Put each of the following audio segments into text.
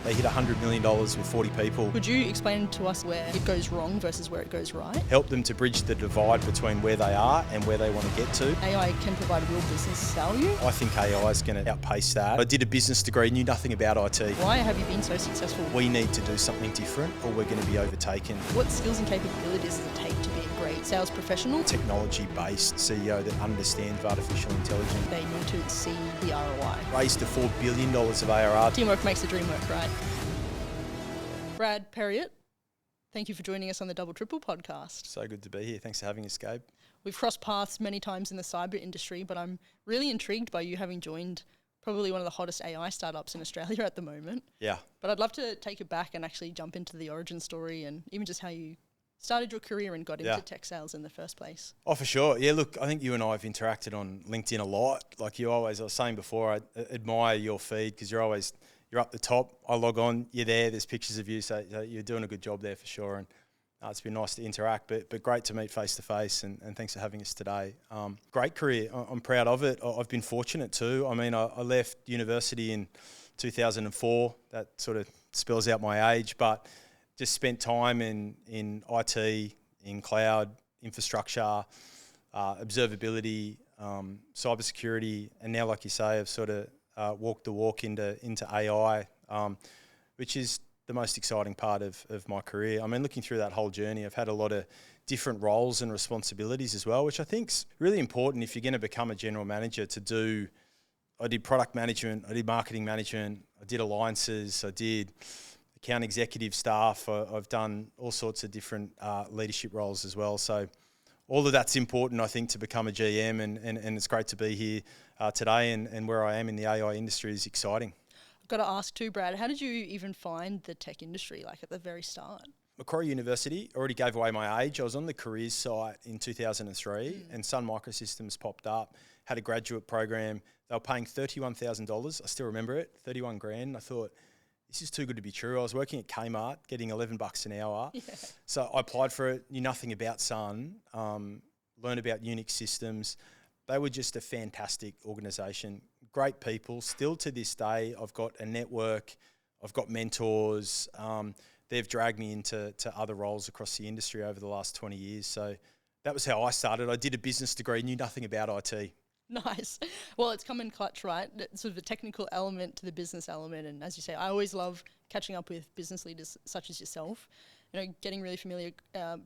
They hit $100 million with 40 people. Could you explain to us where it goes wrong versus where it goes right? Help them to bridge the divide between where they are and where they want to get to. AI can provide real business value. I think AI is going to outpace that. I did a business degree, knew nothing about IT. Why have you been so successful? We need to do something different or we're going to be overtaken. What skills and capabilities does it take to be a great sales professional? Technology-based CEO that understands artificial intelligence. They need to see the ROI. Raised to $4 billion of ARR. Teamwork makes the dream work, right? Brad Periot, thank you for joining us on the Double Triple podcast. So good to be here. Thanks for having us, Gabe. We've crossed paths many times in the cyber industry, but I'm really intrigued by you having joined probably one of the hottest AI startups in Australia at the moment. Yeah. But I'd love to take it back and actually jump into the origin story and even just how you started your career and got into tech sales in the first place. Oh, for sure. Yeah, look, I think you and I have interacted on LinkedIn a lot. Like you always, I was saying before, I admire your feed because you're up the top. I log on, you're there, there's pictures of you, so you're doing a good job there for sure. And it's been nice to interact, but great to meet face to face, and thanks for having us today. Great career, I'm proud of it. I've been fortunate too. I mean, I left university in 2004, that sort of spells out my age, but just spent time in IT, in cloud, infrastructure, observability, cybersecurity, and now, like you say, I've sort of walked the walk into AI, which is the most exciting part of my career. I mean, looking through that whole journey, I've had a lot of different roles and responsibilities as well, which I think's really important if you're going to become a general manager to do. I did product management, I did marketing management, I did alliances, I did account executive staff, I've done all sorts of different leadership roles as well. So all of that's important, I think, to become a GM, and it's great to be here today, and where I am in the AI industry is exciting. I've got to ask too, Brad, how did you even find the tech industry, like at the very start? Macquarie University, already gave away my age. I was on the careers site in 2003 and Sun Microsystems popped up, had a graduate program. They were paying $31,000. I still remember it, 31 grand. I thought, this is too good to be true. I was working at Kmart, getting $11 an hour. Yeah. So I applied for it, knew nothing about Sun, learned about Unix systems. They were just a fantastic organisation, great people. Still to this day, I've got a network, I've got mentors. They've dragged me into other roles across the industry over the last 20 years. So that was how I started. I did a business degree, knew nothing about IT. Nice. Well, it's come in clutch, right? Sort of the technical element to the business element. And as you say, I always love catching up with business leaders such as yourself, you know, getting really familiar,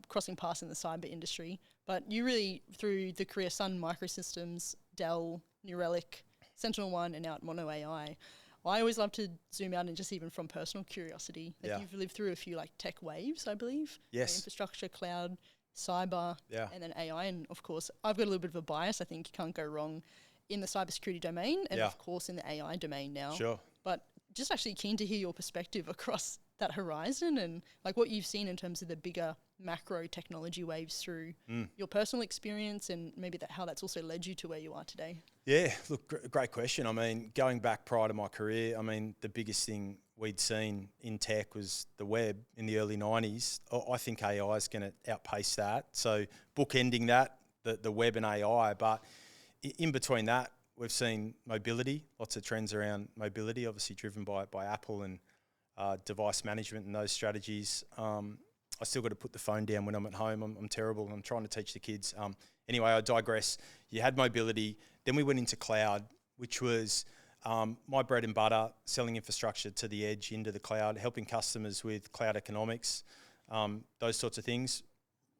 crossing paths in the cyber industry. But you really, through the career Sun Microsystems, Dell, New Relic, SentinelOne, and now at MonoAI, I always love to zoom out and just even from personal curiosity, that you've lived through a few like tech waves, I believe. Yes. Infrastructure, cloud, cyber, and then AI. And of course, I've got a little bit of a bias. I think you can't go wrong in the cybersecurity domain and of course in the AI domain now. Sure. But just actually keen to hear your perspective across that horizon and like what you've seen in terms of the bigger macro technology waves through your personal experience and maybe how that's also led you to where you are today. Yeah, look, great question. I mean, going back prior to my career, I mean, the biggest thing we'd seen in tech was the web in the early 90s. I think AI is going to outpace that. So bookending that, the web and AI, but in between that, we've seen mobility, lots of trends around mobility, obviously driven by Apple and device management and those strategies. I still got to put the phone down when I'm at home. I'm terrible. I'm trying to teach the kids. Anyway, I digress. You had mobility. Then we went into cloud, which was my bread and butter, selling infrastructure to the edge into the cloud, helping customers with cloud economics, those sorts of things.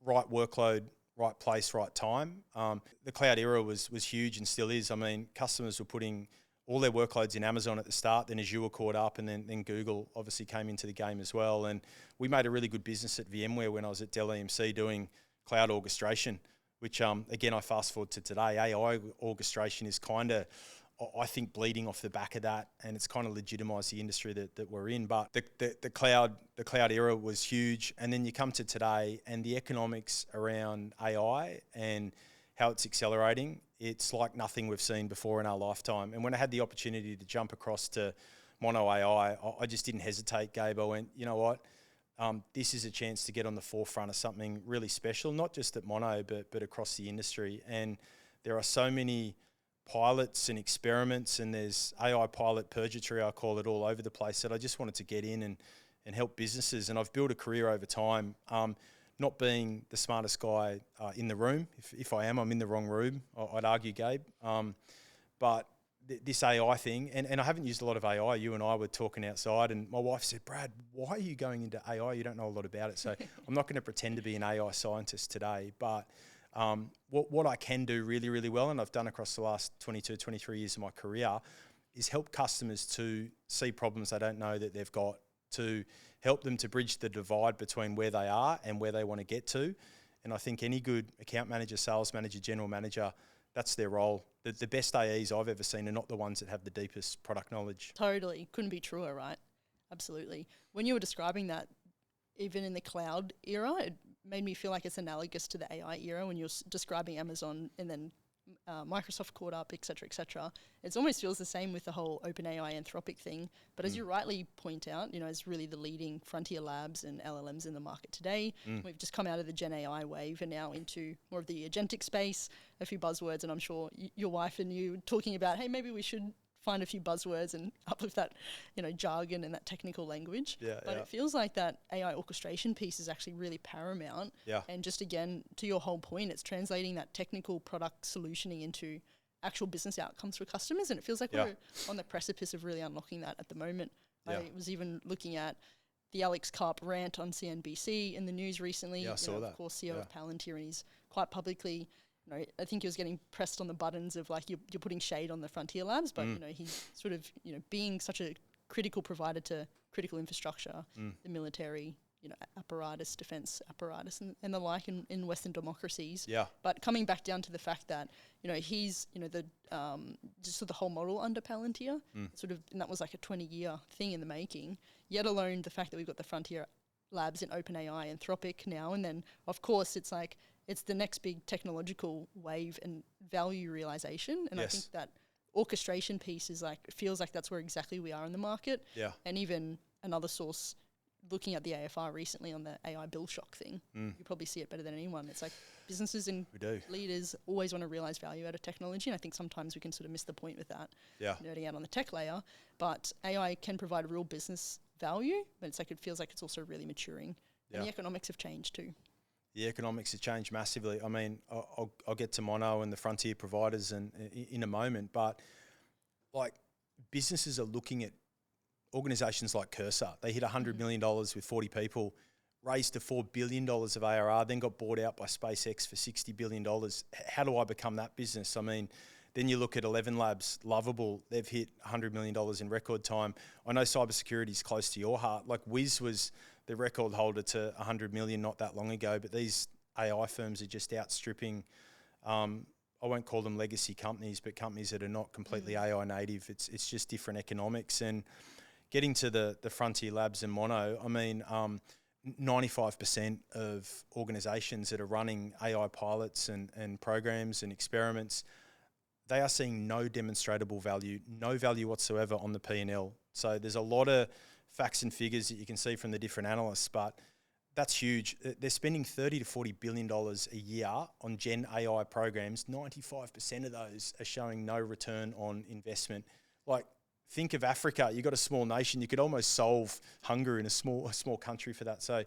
Right workload, right place, right time. The cloud era was huge and still is. I mean, customers were putting all their workloads in Amazon at the start, then Azure caught up, and then Google obviously came into the game as well. And we made a really good business at VMware when I was at Dell EMC doing cloud orchestration, which, again, I fast forward to today. AI orchestration is kind of, I think, bleeding off the back of that, and it's kind of legitimised the industry that we're in. But the cloud era was huge, and then you come to today, and the economics around AI and how it's accelerating, it's like nothing we've seen before in our lifetime. And when I had the opportunity to jump across to MonoAI, I just didn't hesitate, Gabe. I went, you know what? This is a chance to get on the forefront of something really special, not just at Mono, but across the industry. And there are so many pilots and experiments, and there's AI pilot purgatory, I call it, all over the place, that I just wanted to get in and help businesses. And I've built a career over time, not being the smartest guy in the room. If I am, I'm in the wrong room, I'd argue, Gabe. But this AI thing, and I haven't used a lot of AI. You and I were talking outside, and my wife said, Brad, why are you going into AI? You don't know a lot about it. So I'm not going to pretend to be an AI scientist today, but what I can do really, really well, and I've done across the last 22, 23 years of my career, is help customers to see problems they don't know that they've got, to help them to bridge the divide between where they are and where they want to get to. And I think any good account manager, sales manager, general manager, that's their role. The best AEs I've ever seen are not the ones that have the deepest product knowledge. Totally. Couldn't be truer, right? Absolutely. When you were describing that, even in the cloud era, it made me feel like it's analogous to the AI era when you're describing Amazon and then Microsoft caught up, et cetera, et cetera. It almost feels the same with the whole OpenAI Anthropic thing. But as you rightly point out, as really the leading frontier labs and LLMs in the market today, we've just come out of the Gen AI wave and now into more of the agentic space, a few buzzwords, and I'm sure your wife and you talking about, hey, maybe we should find a few buzzwords and uplift that, jargon and that technical language. But it feels like that AI orchestration piece is actually really paramount. Yeah. And just again, to your whole point, it's translating that technical product solutioning into actual business outcomes for customers. And it feels like we're on the precipice of really unlocking that at the moment. I was even looking at the Alex Karp rant on CNBC in the news recently. Yeah, I saw that. Of course, CEO of Palantir, and he's quite publicly, I think he was getting pressed on the buttons of like, you're putting shade on the frontier labs, but he's sort of, being such a critical provider to critical infrastructure, the military, apparatus, defense apparatus and the like in Western democracies. Yeah. But coming back down to the fact that, he's, the just sort of the whole model under Palantir, sort of, and that was like a 20-year thing in the making, yet alone the fact that we've got the frontier labs in OpenAI, Anthropic now, and then of course it's like, it's the next big technological wave and value realization. And I think that orchestration piece is like, it feels like that's where exactly we are in the market. Yeah. And even another source, looking at the AFR recently on the AI bill shock thing, you probably see it better than anyone. It's like businesses and leaders always want to realize value out of technology. And I think sometimes we can sort of miss the point with that, nerding out on the tech layer. But AI can provide real business value, but it's like, it feels like it's also really maturing. And the economics have changed too. The economics have changed massively. I mean, I'll get to Mono and the frontier providers in a moment, but like businesses are looking at organisations like Cursor. They hit $100 million with 40 people, raised to $4 billion of ARR, then got bought out by SpaceX for $60 billion. How do I become that business? I mean, then you look at 11 Labs, Lovable, they've hit $100 million in record time. I know cybersecurity is close to your heart. Like Wiz was the record holder to 100 million not that long ago, but these AI firms are just outstripping, I won't call them legacy companies, but companies that are not completely AI native. It's just different economics. And getting to the frontier labs and Mono, I mean, 95% of organizations that are running AI pilots and programs and experiments, they are seeing no demonstrable value, no value whatsoever on the P&L. So there's a lot of facts and figures that you can see from the different analysts, but that's huge. They're spending $30 to $40 billion a year on Gen AI programs. 95% of those are showing no return on investment. Like, think of Africa. You've got a small nation. You could almost solve hunger in a small country for that. So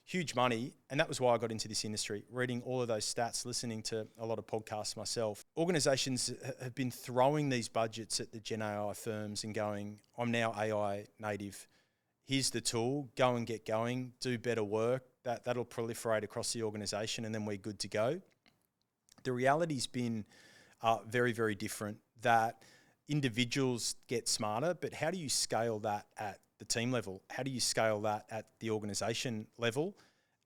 huge money. And that was why I got into this industry, reading all of those stats, listening to a lot of podcasts myself. Organizations have been throwing these budgets at the Gen AI firms and going, I'm now AI native. Here's the tool, go and get going, do better work. That'll proliferate across the organization and then we're good to go. The reality's been very, very different, that individuals get smarter, but how do you scale that at the team level? How do you scale that at the organization level?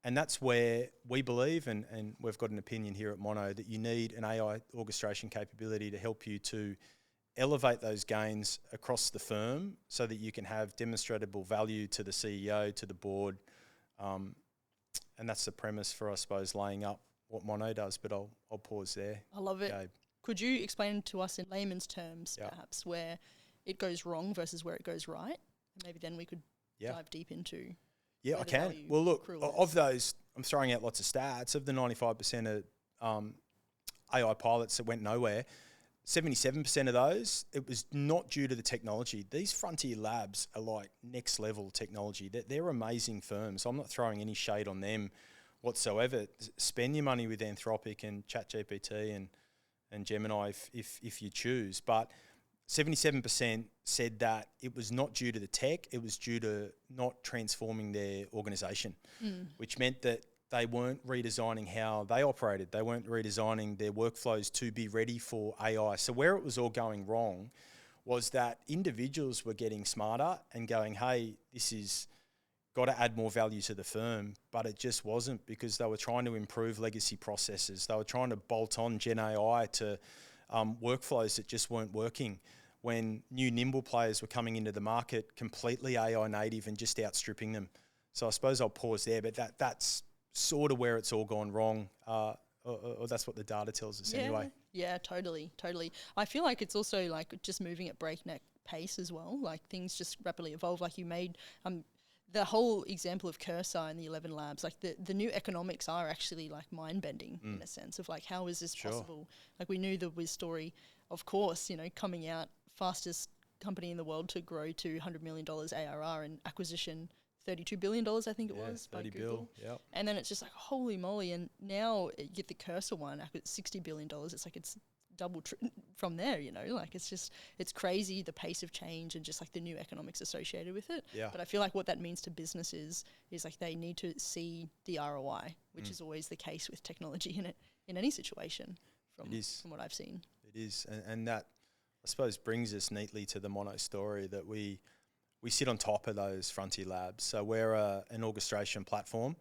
And that's where we believe, and we've got an opinion here at Mono, that you need an AI orchestration capability to help you to elevate those gains across the firm so that you can have demonstrable value to the CEO, to the board. And that's the premise for, I suppose, laying up what Mono does, but I'll pause there. I love it. Gabe. Could you explain to us in layman's terms, perhaps, where it goes wrong versus where it goes right? And maybe then we could dive deep into. Yeah, I can. Well, look, of those, I'm throwing out lots of stats. Of the 95% of AI pilots that went nowhere, 77% of those, it was not due to the technology. These frontier labs are like next level technology. They're amazing firms. I'm not throwing any shade on them whatsoever. Spend your money with Anthropic and ChatGPT and Gemini if you choose. But 77% said that it was not due to the tech, it was due to not transforming their organisation, which meant that they weren't redesigning how they operated. They weren't redesigning their workflows to be ready for AI. So where it was all going wrong was that individuals were getting smarter and going, hey, this is got to add more value to the firm, but it just wasn't, because they were trying to improve legacy processes. They were trying to bolt on Gen AI to workflows that just weren't working, when new nimble players were coming into the market completely AI native and just outstripping them. So I suppose I'll pause there, but that's sort of where it's all gone wrong, or that's what the data tells us anyway. Yeah, totally. I feel like it's also like just moving at breakneck pace as well. Like things just rapidly evolve. Like you made the whole example of Cursor and the 11 labs, like the new economics are actually like mind bending in a sense of like, how is this possible? Like we knew the Wiz story, of course, coming out, fastest company in the world to grow to $100 million ARR and acquisition, $32 billion, I think it was, by Google. Yep. And then it's just like, holy moly. And now you get the Cursor one, $60 billion. It's like it's double from there, like it's crazy, the pace of change and just like the new economics associated with it. Yeah. But I feel like what that means to businesses is like they need to see the ROI, which is always the case with technology in any situation from what I've seen. It is. And that, I suppose, brings us neatly to the Mono story, that we sit on top of those frontier labs. So we're an orchestration platform,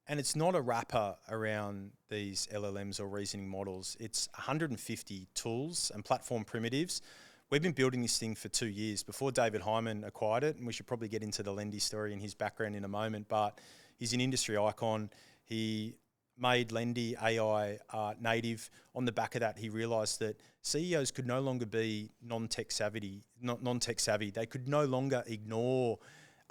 and it's not a wrapper around these LLMs or reasoning models. It's 150 tools and platform primitives. We've been building this thing for 2 years before David Hyman acquired it, and we should probably get into the Lendi story and his background in a moment, but he's an industry icon. He made Lendi AI native. On the back of that, he realised that CEOs could no longer be non-tech savvy. They could no longer ignore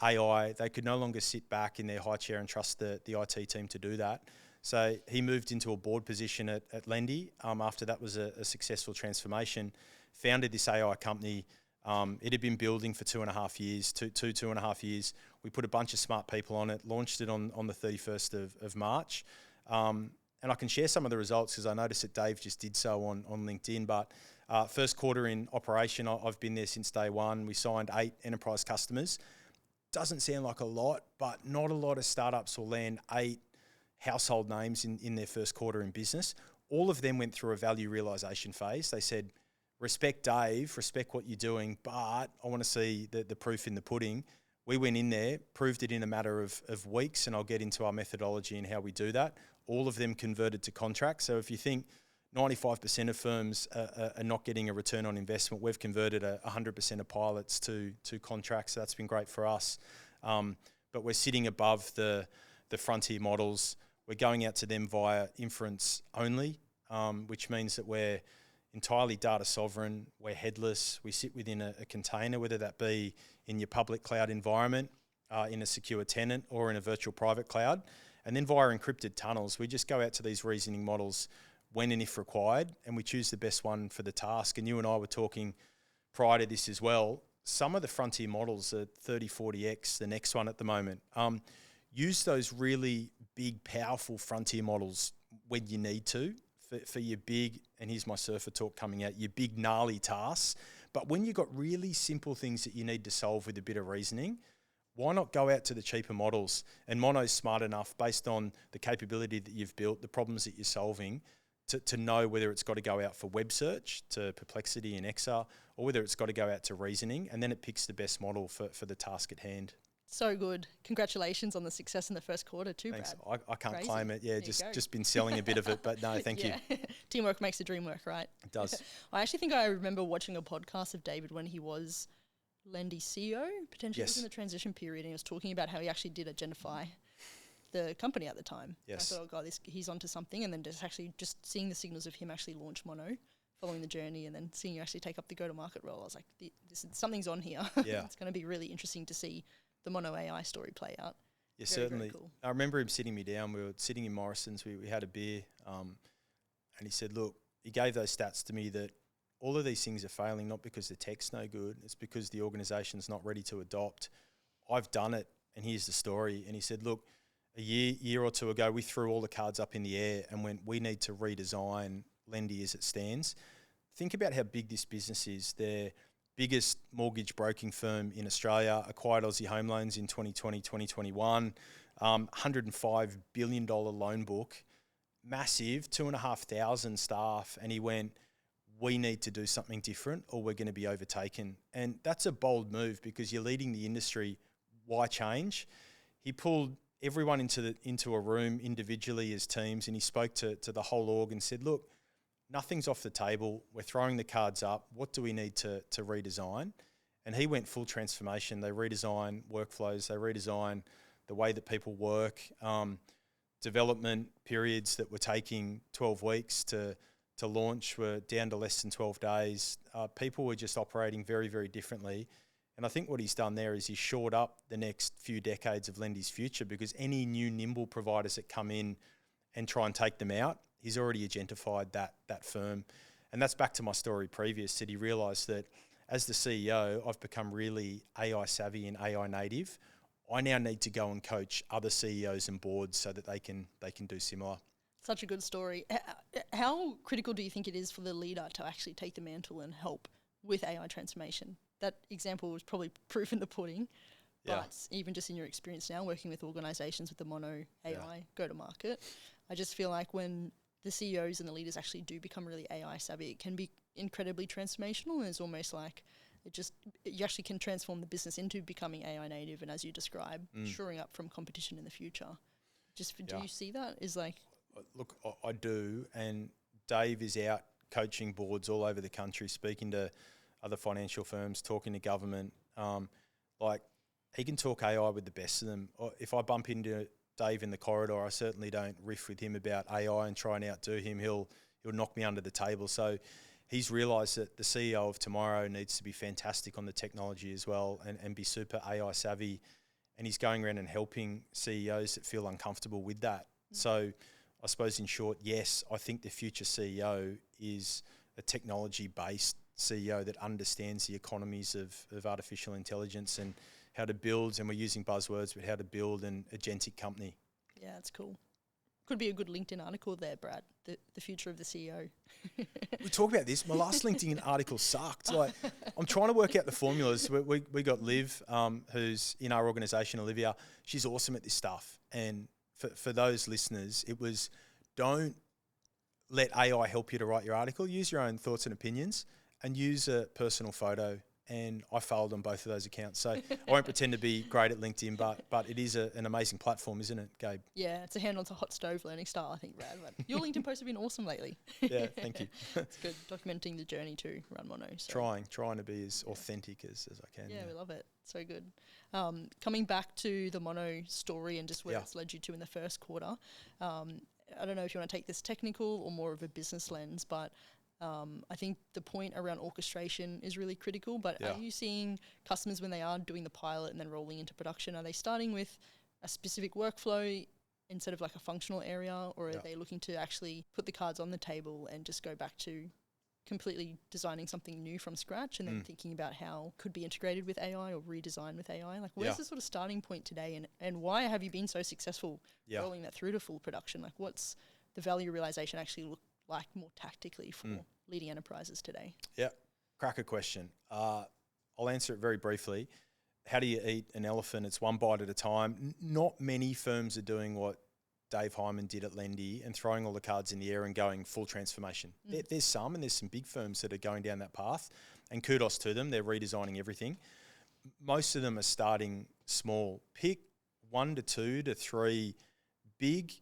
AI. They could no longer sit back in their high chair and trust the IT team to do that. So he moved into a board position at Lendi. After that was a successful transformation, founded this AI company. It had been building for 2.5 years, 2.5 years. We put a bunch of smart people on it, launched it on the 31st of March. And I can share some of the results because I noticed that Dave just did so on LinkedIn. But first quarter in operation, I've been there since day one. We signed 8 enterprise customers. Doesn't sound like a lot, but not a lot of startups will land 8 household names in their first quarter in business. All of them went through a value realization phase. They said, respect Dave, respect what you're doing, but I want to see the proof in the pudding. We went in there, proved it in a matter of weeks, and I'll get into our methodology and how we do that. All of them converted to contracts. So if you think 95% of firms are not getting a return on investment, we've converted 100% of pilots to contracts. So that's been great for us. But we're sitting above the frontier models. We're going out to them via inference only, which means that we're entirely data sovereign. We're headless. We sit within a container, whether that be in your public cloud environment, in a secure tenant, or in a virtual private cloud. And then via encrypted tunnels, we just go out to these reasoning models when and if required, and we choose the best one for the task. And you and I were talking prior to this as well. Some of the frontier models are 30, 40x the next one at the moment. Use those really big, powerful frontier models when you need to for your big, and here's my surfer talk coming out, your big gnarly tasks. But when you've got really simple things that you need to solve with a bit of reasoning, why not go out to the cheaper models? And Mono's smart enough, based on the capability that you've built, the problems that you're solving, to know whether it's got to go out for web search, to Perplexity and Exa, or whether it's got to go out to reasoning, and then it picks the best model for the task at hand. So good. Congratulations on the success in the first quarter too, Thanks. Brad. I can't claim it. Yeah, just been selling a bit of it, but no, thank you. Teamwork makes the dream work, right? It does. I actually think I remember watching a podcast of David when he was Lendi CEO, potentially was in the transition period, and he was talking about how he actually did agentify the company at the time. Yes. I thought, oh God, he's onto something, and then just seeing the signals of him actually launch Mono, following the journey, and then seeing you actually take up the go-to-market role. I was like, something's on here. Yeah. It's going to be really interesting to see the MonoAI story play out. Yeah, Very, certainly. very cool. I remember him sitting me down. We were sitting in Morrison's. We had a beer, and he said, look, he gave those stats to me that all of these things are failing not because the tech's no good, it's because the organisation's not ready to adopt. I've done it, and here's the story. And he said, look, a year or two ago, we threw all the cards up in the air and went, we need to redesign Lendi as it stands. Think about how big this business is. They're biggest mortgage broking firm in Australia, acquired Aussie Home Loans in 2020, 2021, $105 billion loan book, massive, 2,500 staff. And he went, we need to do something different or we're going to be overtaken. And that's a bold move because you're leading the industry. Why change? He pulled everyone into a room individually as teams, and he spoke to the whole org and said, look, nothing's off the table. We're throwing the cards up. What do we need to redesign? And he went full transformation. They redesign workflows. They redesign the way that people work. Development periods that were taking 12 weeks to launch were down to less than 12 days. People were just operating very, very differently. And I think what he's done there is he's shored up the next few decades of Lendi's future, because any new nimble providers that come in and try and take them out, he's already agentified that firm. And that's back to my story previous, that he realised that as the CEO, I've become really AI savvy and AI native. I now need to go and coach other CEOs and boards so that they can do similar. Such a good story. How critical do you think it is for the leader to actually take the mantle and help with AI transformation? That example was probably proof in the pudding, but even just in your experience now working with organisations with the MonoAI go-to-market, I just feel like when the CEOs and the leaders actually do become really AI savvy, it can be incredibly transformational, and it's almost like you actually can transform the business into becoming AI native, and as you describe, shoring up from competition in the future. Do you see that? Look, I do, and Dave is out coaching boards all over the country, speaking to other financial firms, talking to government. He can talk AI with the best of them. If I bump into Dave in the corridor, I certainly don't riff with him about AI and try and outdo him. He'll knock me under the table. So he's realised that the CEO of tomorrow needs to be fantastic on the technology as well and be super AI savvy. And he's going around and helping CEOs that feel uncomfortable with that. So I suppose in short, yes, I think the future CEO is a technology-based CEO that understands the economies of artificial intelligence and how to build, and we're using buzzwords, but how to build an agentic company. Yeah, that's cool. Could be a good LinkedIn article there, Brad, the future of the CEO. We talk about this. My last LinkedIn article sucked. I'm trying to work out the formulas. We got Liv, who's in our organisation, Olivia. She's awesome at this stuff. And for those listeners, it was, don't let AI help you to write your article. Use your own thoughts and opinions and use a personal photo. And I failed on both of those accounts. So I won't pretend to be great at LinkedIn, but it is an amazing platform, isn't it, Gabe? Yeah, it's a hand onto hot stove learning style, I think, Brad. But your LinkedIn posts have been awesome lately. Yeah, thank you. It's good, documenting the journey too around Mono. So. Trying to be as authentic as I can. Yeah, we love it. So good. Coming back to the Mono story and just where it's led you to in the first quarter, I don't know if you want to take this technical or more of a business lens, but I think the point around orchestration is really critical, but are you seeing customers when they are doing the pilot and then rolling into production, are they starting with a specific workflow instead of like a functional area, or are they looking to actually put the cards on the table and just go back to completely designing something new from scratch and then thinking about how it could be integrated with AI or redesigned with AI? Like where's the sort of starting point today, and why have you been so successful rolling that through to full production? Like what's the value realization actually look like more tactically for leading enterprises today? Yeah, cracker question. I'll answer it very briefly. How do you eat an elephant? It's one bite at a time. Not many firms are doing what Dave Hyman did at Lendi and throwing all the cards in the air and going full transformation. There's some big firms that are going down that path, and kudos to them. They're redesigning everything. Most of them are starting small. Pick 1 to 2 to 3 big,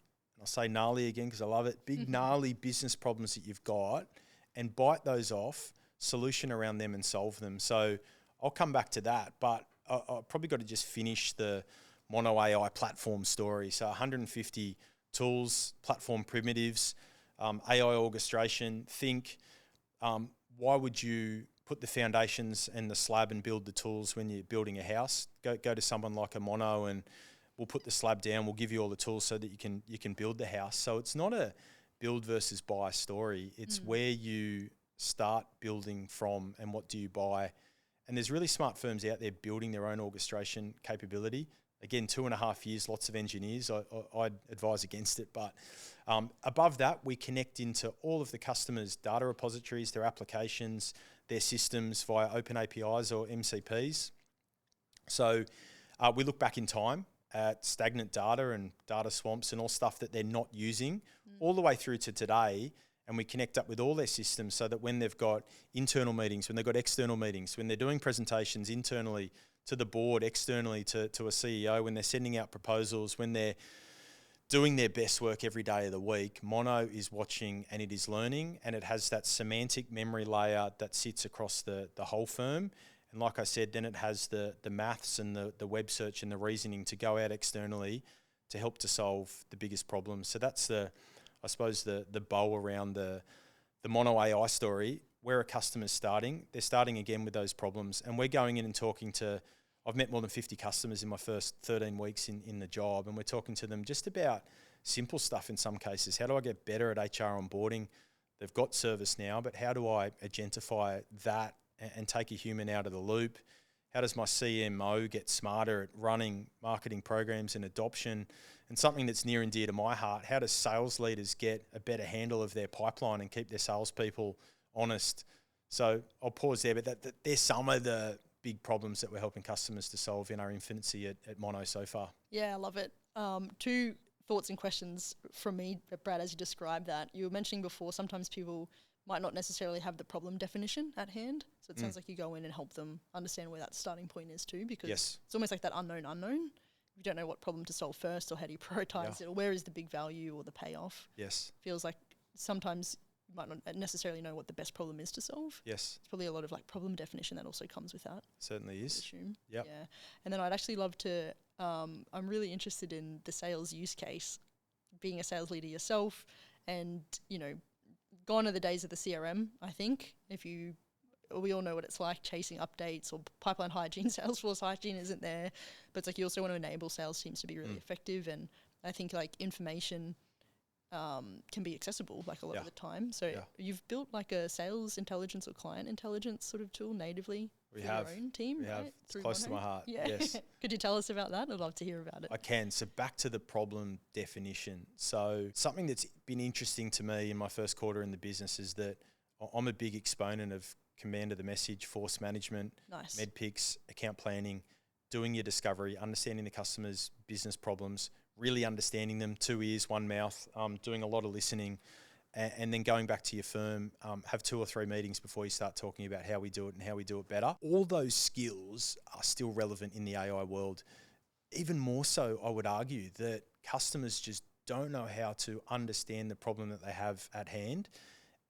I'll say gnarly again because I love it, big gnarly business problems that you've got, and bite those off, solution around them and solve them. So I'll come back to that, but I've probably got to just finish the MonoAI platform story. So 150 tools, platform primitives, AI orchestration. Think, why would you put the foundations and the slab and build the tools when you're building a house? Go to someone like a Mono and we'll put the slab down, we'll give you all the tools so that you can build the house. So it's not a build versus buy story. It's where you start building from and what do you buy? And there's really smart firms out there building their own orchestration capability. Again, 2.5 years, lots of engineers. I'd advise against it. But above that, we connect into all of the customers' data repositories, their applications, their systems via open APIs or MCPs. So we look back in time at stagnant data and data swamps and all stuff that they're not using all the way through to today. And we connect up with all their systems so that when they've got internal meetings, when they've got external meetings, when they're doing presentations internally to the board, externally to a CEO, when they're sending out proposals, when they're doing their best work every day of the week, Mono is watching and it is learning, and it has that semantic memory layer that sits across the whole firm. And like I said, then it has the maths and the web search and the reasoning to go out externally to help to solve the biggest problems. So that's I suppose the bow around the MonoAI story. Where a customer's starting, they're starting again with those problems. And we're going in and talking to, I've met more than 50 customers in my first 13 weeks in the job, and we're talking to them just about simple stuff in some cases. How do I get better at HR onboarding? They've got service now, but how do I agentify that and take a human out of the loop? How does my CMO get smarter at running marketing programs and adoption? And something that's near and dear to my heart, how does sales leaders get a better handle of their pipeline and keep their salespeople honest? So I'll pause there, but there's some of the big problems that we're helping customers to solve in our infancy at Mono so far. Yeah, I love it. Two thoughts and questions from me, Brad, as you described that. You were mentioning before, sometimes people might not necessarily have the problem definition at hand. So it sounds like you go in and help them understand where that starting point is too, because it's almost like that unknown. You don't know what problem to solve first, or how do you prioritize it, or where is the big value or the payoff. Yes. Feels like sometimes you might not necessarily know what the best problem is to solve. Yes. It's probably a lot of like problem definition that also comes with that. Certainly is. I assume. Yep. Yeah. And then I'd actually love to, I'm really interested in the sales use case, being a sales leader yourself, and, gone are the days of the CRM, I think. We all know what it's like, chasing updates or pipeline hygiene. Salesforce hygiene isn't there, but it's like you also want to enable sales teams to be really effective. And I think like information can be accessible like a lot of the time. So you've built like a sales intelligence or client intelligence sort of tool natively for your own team, right? It's close to my heart. Yeah. Yes. Could you tell us about that? I'd love to hear about it. I can. So back to the problem definition. So something that's been interesting to me in my first quarter in the business is that I'm a big exponent of command of the message, force management, MEDDIC, account planning, doing your discovery, understanding the customer's business problems, really understanding them, 2 ears, 1 mouth, doing a lot of listening, and then going back to your firm, have 2 or 3 meetings before you start talking about how we do it and how we do it better. All those skills are still relevant in the AI world. Even more so, I would argue that customers just don't know how to understand the problem that they have at hand.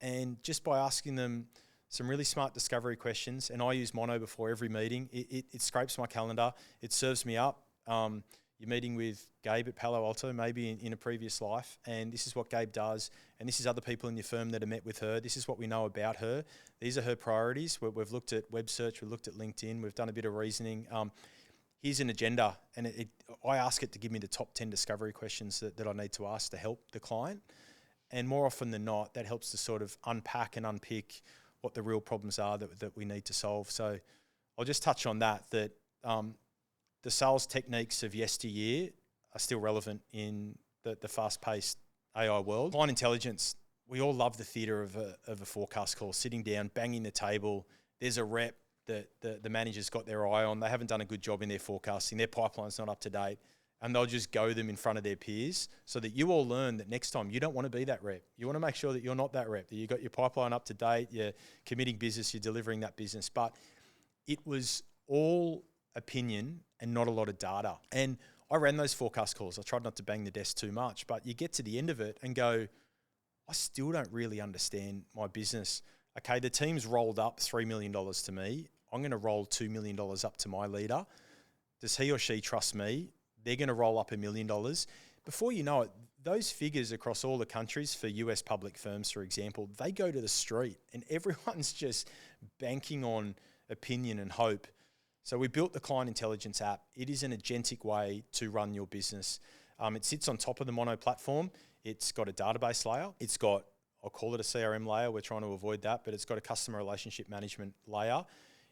And just by asking them some really smart discovery questions, and I use Mono before every meeting. It scrapes my calendar. It serves me up. You're meeting with Gabe at Palo Alto, maybe in a previous life, and this is what Gabe does, and this is other people in your firm that have met with her. This is what we know about her. These are her priorities. We've looked at web search. We've looked at LinkedIn. We've done a bit of reasoning. Here's an agenda, and I ask it to give me the top 10 discovery questions that I need to ask to help the client. And more often than not, that helps to sort of unpack and unpick what the real problems are that we need to solve. So I'll just touch on that the sales techniques of yesteryear are still relevant in the fast-paced AI world. Client intelligence, we all love the theatre of a forecast call, sitting down, banging the table. There's a rep that the manager's got their eye on. They haven't done a good job in their forecasting. Their pipeline's not up to date. And they'll just go them in front of their peers so that you all learn that next time you don't want to be that rep. You want to make sure that you're not that rep, that you got your pipeline up to date, you're committing business, you're delivering that business. But it was all opinion and not a lot of data. And I ran those forecast calls. I tried not to bang the desk too much, but you get to the end of it and go, I still don't really understand my business. Okay, the team's rolled up $3 million to me. I'm going to roll $2 million up to my leader. Does he or she trust me? They're going to roll up $1 million. Before you know it, those figures across all the countries for US public firms, for example, they go to the street and everyone's just banking on opinion and hope. So we built the client intelligence app. It is an agentic way to run your business. It sits on top of the Mono platform. It's got a database layer. It's got I'll call it a CRM layer. We're trying to avoid that, but it's got a customer relationship management layer.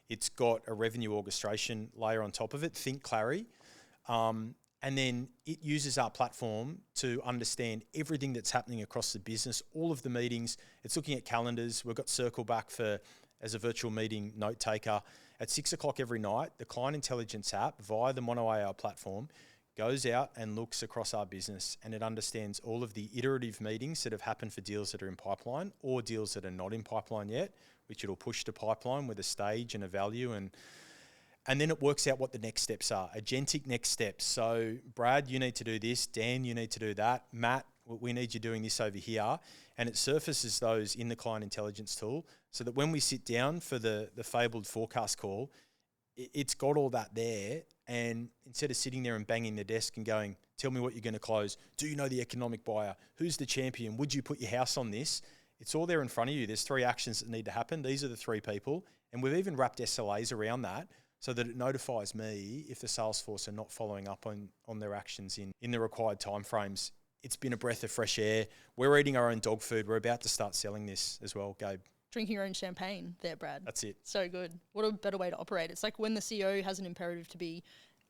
It's got a revenue orchestration layer on top of it. Think Clary. And then it uses our platform to understand everything that's happening across the business, all of the meetings. It's looking at calendars. We've got Circle Back as a virtual meeting note taker. At 6 o'clock every night, the client intelligence app via the MonoAI platform goes out and looks across our business, and it understands all of the iterative meetings that have happened for deals that are in pipeline or deals that are not in pipeline yet, which it'll push to pipeline with a stage and a value, and then it works out what the next steps are, agentic next steps. So Brad, you need to do this. Dan, you need to do that. Matt, we need you doing this over here. And it surfaces those in the client intelligence tool so that when we sit down for the fabled forecast call, it's got all that there. And instead of sitting there and banging the desk and going, tell me what you're going to close. Do you know the economic buyer? Who's the champion? Would you put your house on this? It's all there in front of you. There's 3 actions that need to happen. These are the 3 people. And we've even wrapped SLAs around that so that it notifies me if the sales force are not following up on their actions in the required timeframes. It's been a breath of fresh air. We're eating our own dog food. We're about to start selling this as well, Gabe. Drinking your own champagne there, Brad. That's it. So good. What a better way to operate. It's like when the CEO has an imperative to be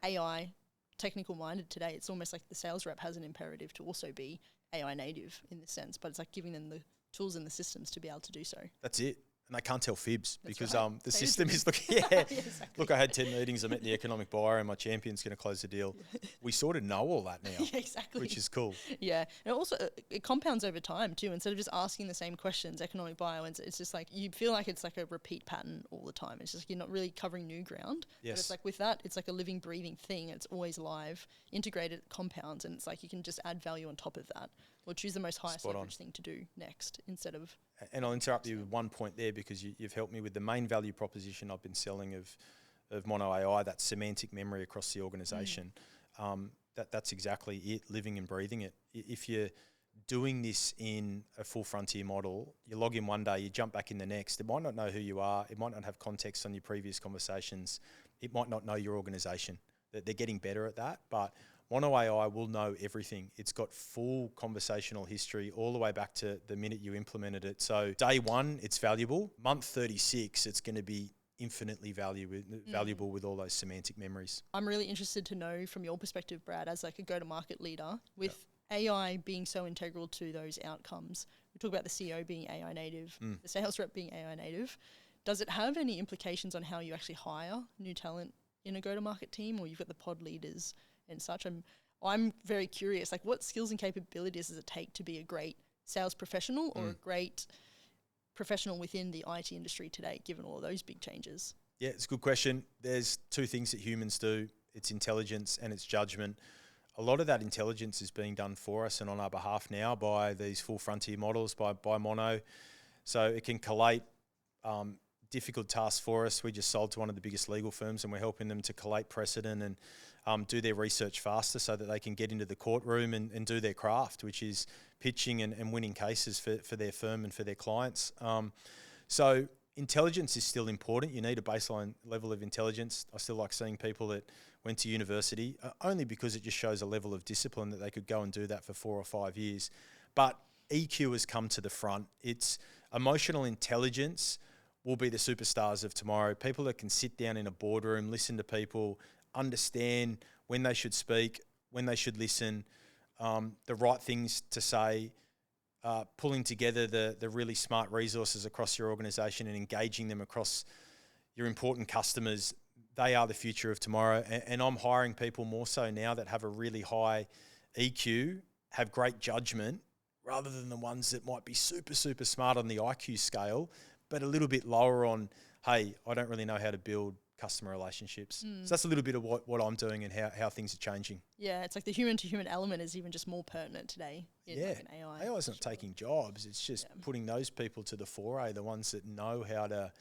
AI technical minded today, it's almost like the sales rep has an imperative to also be AI native in this sense, but it's like giving them the tools and the systems to be able to do so. That's it. And they can't tell fibs. That's because right. the system is looking, yeah. Yeah, exactly. Look, I had 10 meetings. I met the economic buyer and my champion's going to close the deal. We sort of know all that now, Yeah, exactly. which is cool. Yeah. And also it compounds over time too. Instead of just asking the same questions, economic buyer, it's just like you feel like it's like a repeat pattern all the time. It's just you're not really covering new ground. Yes. But it's like with that, it's like a living, breathing thing. It's always live, integrated, compounds, and it's like you can just add value on top of that or choose the most highest leverage thing to do next instead of... And I'll interrupt you with one point there because you've helped me with the main value proposition I've been selling of MonoAI, that semantic memory across the organisation. That's exactly it, living and breathing it. If you're doing this in a full frontier model, you log in one day, you jump back in the next. It might not know who you are. It might not have context on your previous conversations. It might not know your organisation. They're getting better at that, but MonoAI will know everything. It's got full conversational history all the way back to the minute you implemented it. So day 1, it's valuable. Month 36, it's going to be infinitely valuable with all those semantic memories. I'm really interested to know from your perspective, Brad, as like a go-to-market leader, with AI being so integral to those outcomes. We talk about the CEO being AI native, the sales rep being AI native. Does it have any implications on how you actually hire new talent in a go-to-market team, or you've got the pod leaders and such? I'm very curious, like what skills and capabilities does it take to be a great sales professional or a great professional within the IT industry today, given all of those big changes? Yeah, it's a good question. There's 2 things that humans do. It's intelligence and it's judgment. A lot of that intelligence is being done for us and on our behalf now by these full frontier models, by Mono. So it can collate difficult tasks for us. We just sold to one of the biggest legal firms and we're helping them to collate precedent and do their research faster so that they can get into the courtroom and do their craft, which is pitching and winning cases for their firm and for their clients. So intelligence is still important. You need a baseline level of intelligence. I still like seeing people that went to university, only because it just shows a level of discipline that they could go and do that for 4 or 5 years. But EQ has come to the front. It's emotional intelligence will be the superstars of tomorrow. People that can sit down in a boardroom, listen to people, understand when they should speak, when they should listen, the right things to say, pulling together the really smart resources across your organisation and engaging them across your important customers. They are the future of tomorrow. And I'm hiring people more so now that have a really high EQ, have great judgment, rather than the ones that might be super, super smart on the IQ scale, but a little bit lower on, hey, I don't really know how to build customer relationships. So that's a little bit of what I'm doing and how things are changing. Yeah, it's like the human-to-human element is even just more pertinent today in like an AI. AI is not taking jobs. It's just putting those people to the fore, the ones that know how to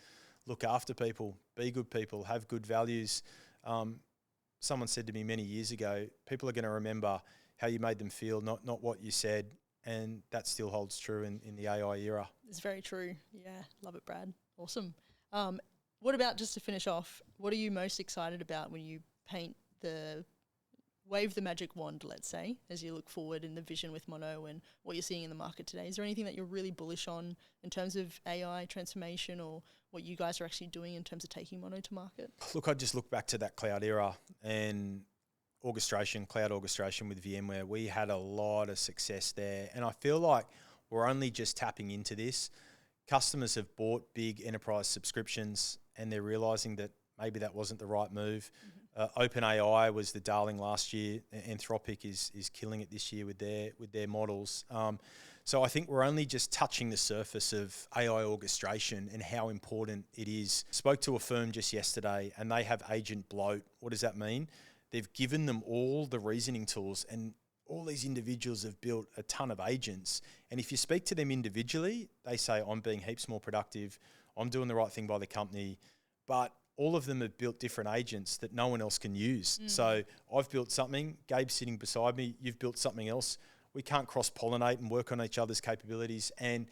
look after people, be good people, have good values. Someone said to me many years ago, people are going to remember how you made them feel, not what you said. And that still holds true in the AI era. It's very true. Yeah, love it, Brad. Awesome. What about, just to finish off, what are you most excited about when you paint the wave the magic wand, let's say, as you look forward in the vision with Mono and what you're seeing in the market today, is there anything that you're really bullish on in terms of AI transformation or what you guys are actually doing in terms of taking Mono to market? Look, I just look back to that cloud era and orchestration, cloud orchestration with VMware. We had a lot of success there. And I feel like we're only just tapping into this. Customers have bought big enterprise subscriptions and they're realizing that maybe that wasn't the right move. OpenAI was the darling last year. Anthropic is killing it this year with their models. So I think we're only just touching the surface of AI orchestration and how important it is. Spoke to a firm just yesterday and they have agent bloat. What does that mean? They've given them all the reasoning tools and all these individuals have built a ton of agents. And if you speak to them individually, they say, I'm being heaps more productive. I'm doing the right thing by the company. But all of them have built different agents that no one else can use. So I've built something, Gabe's sitting beside me, you've built something else. We can't cross-pollinate and work on each other's capabilities. And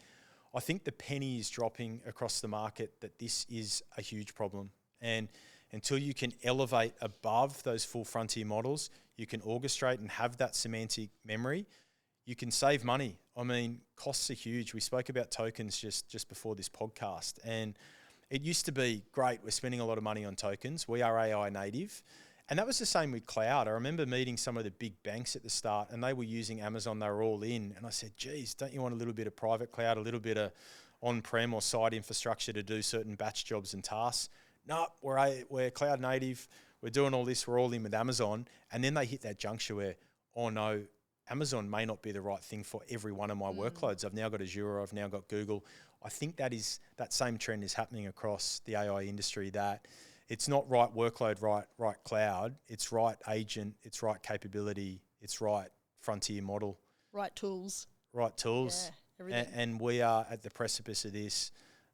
I think the penny is dropping across the market that this is a huge problem. And until you can elevate above those full frontier models, you can orchestrate and have that semantic memory, you can save money. I mean, costs are huge. We spoke about tokens just before this podcast. And it used to be, great, we're spending a lot of money on tokens. We are AI native. And that was the same with cloud. I remember meeting some of the big banks at the start and they were using Amazon, they were all in. And I said, geez, don't you want a little bit of private cloud, a little bit of on-prem or site infrastructure to do certain batch jobs and tasks? No, we're cloud native. We're doing all this. We're all in with Amazon. And then they hit that juncture where, oh no, Amazon may not be the right thing for every one of my workloads. I've now got Azure. I've now got Google. I think that same trend is happening across the AI industry, that it's not right workload, right cloud. It's right agent. It's right capability. It's right frontier model. Right tools. Right tools. Yeah, everything. And we are at the precipice of this.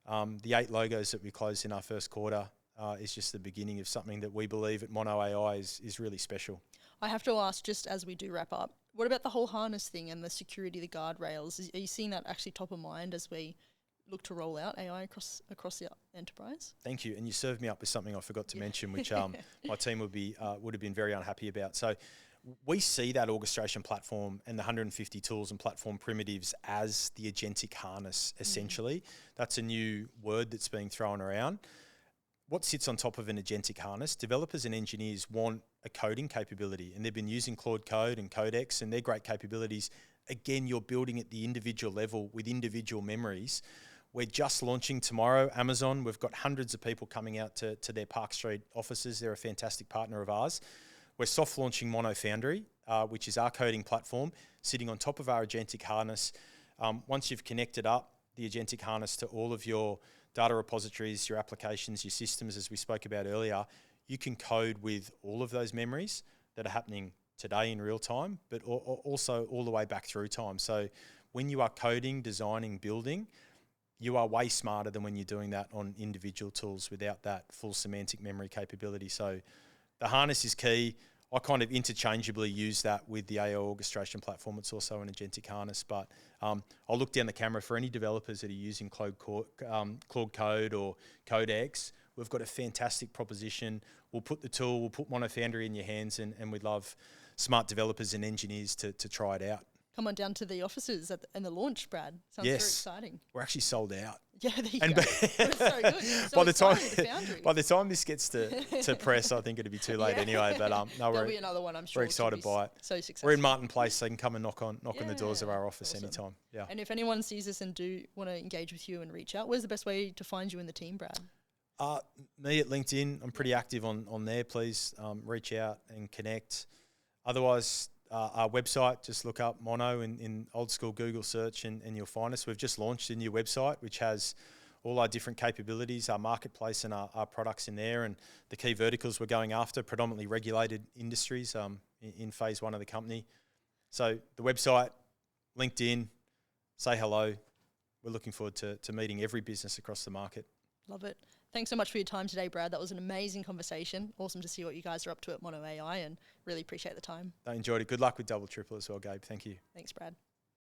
The 8 logos that we closed in our first quarter is just the beginning of something that we believe at MonoAI is really special. I have to ask, just as we do wrap up, what about the whole harness thing and the security, the guardrails? Are you seeing that actually top of mind as we look to roll out AI across the enterprise? Thank you. And you served me up with something I forgot to mention, which my team would have been very unhappy about. So we see that orchestration platform and the 150 tools and platform primitives as the agentic harness, essentially. That's a new word that's being thrown around. What sits on top of an agentic harness? Developers and engineers want a coding capability, and they've been using Claude Code and Codex, and they're great capabilities. Again, you're building at the individual level with individual memories. We're just launching tomorrow, Amazon. We've got hundreds of people coming out to their Park Street offices. They're a fantastic partner of ours. We're soft launching Mono Foundry, which is our coding platform, sitting on top of our agentic harness. Once you've connected up the agentic harness to all of your data repositories, your applications, your systems, as we spoke about earlier, you can code with all of those memories that are happening today in real time, but also all the way back through time. So when you are coding, designing, building, you are way smarter than when you're doing that on individual tools without that full semantic memory capability. So the harness is key. I kind of interchangeably use that with the AI orchestration platform. It's also an agentic harness, but I'll look down the camera for any developers that are using Claude Code or Codex. We've got a fantastic proposition. We'll put the tool, we'll put Mono Foundry in your hands, and we'd love smart developers and engineers to try it out. Come on down to the offices and the launch, Brad. Sounds very exciting. We're actually sold out. Yeah, there you go. It's so good. So by the time this gets to press, I think it'll be too late anyway. But no, there'll be another one, I'm sure. We're excited by it. So successful. We're in Martin Place, so they can come and knock on the doors of our office anytime. Yeah. And if anyone sees us and do want to engage with you and reach out, where's the best way to find you in the team, Brad? Me at LinkedIn. I'm pretty active on there. Please reach out and connect. Otherwise, our website, just look up Mono in old school Google search and you'll find us. We've just launched a new website which has all our different capabilities, our marketplace and our products in there, and the key verticals we're going after, predominantly regulated industries in phase 1 of the company. So the website, LinkedIn, say hello. We're looking forward to meeting every business across the market. Love it. Thanks so much for your time today, Brad. That was an amazing conversation. Awesome to see what you guys are up to at MonoAI, and really appreciate the time. I enjoyed it. Good luck with Double Triple as well, Gabe. Thank you. Thanks, Brad.